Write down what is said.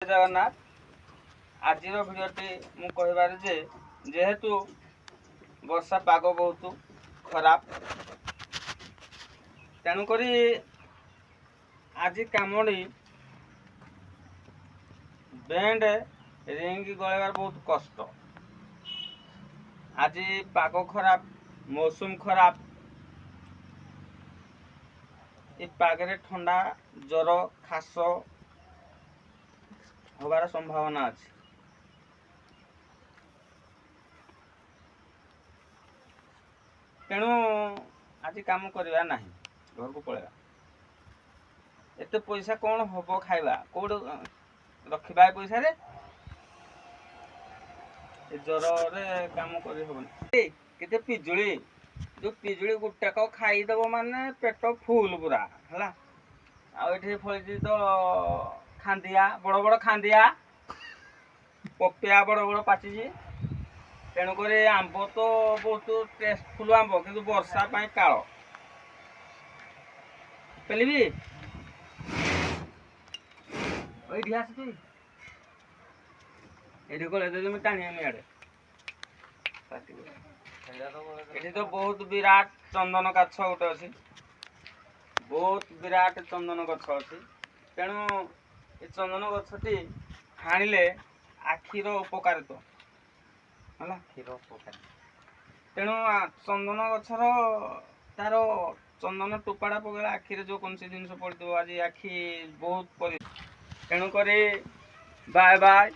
जगन्नाथ। आज भिडियोटी मु कहबार जे जेहेतु वर्षा पाग बहुत खराब तेणुक आज कामड़ी बेंड रिंग गलवार बहुत कष्ट। आज पाग खराब मौसम खराब ये पागरे ठंडा जर खास होबार संभावना अच्छी। तेणु आज काम करवा ना घर को पलैया। एत पैसा कौन हम खाइबा कौट रखा पैसा रे जर काम कर केते पिजुली जो पिजुली गुटाक खाईदेव माने पेट फुल पूरा है। आठे फल तो खांदिया बड़ बड़ खांदिया पपिया बड़ बड़ पाची। तेणुक आंब तो बहुत टेस्टफुल आंब कि वर्षा काल पेलिबी ये टाणी आड़े ये तो बहुत विराट चंदन गाछ गोटे अच्छी बहुत विराट चंदन गछ अच्छी। तेणु ये चंदन गछटी हाणिले आखिर उपकारिता है तेणु चंदन गछर तार चंदन टोपाड़ा पकड़ा आखिरे जो कौन सी जिन पड़ो आज आखि बहुत तेणुक बाय बाय।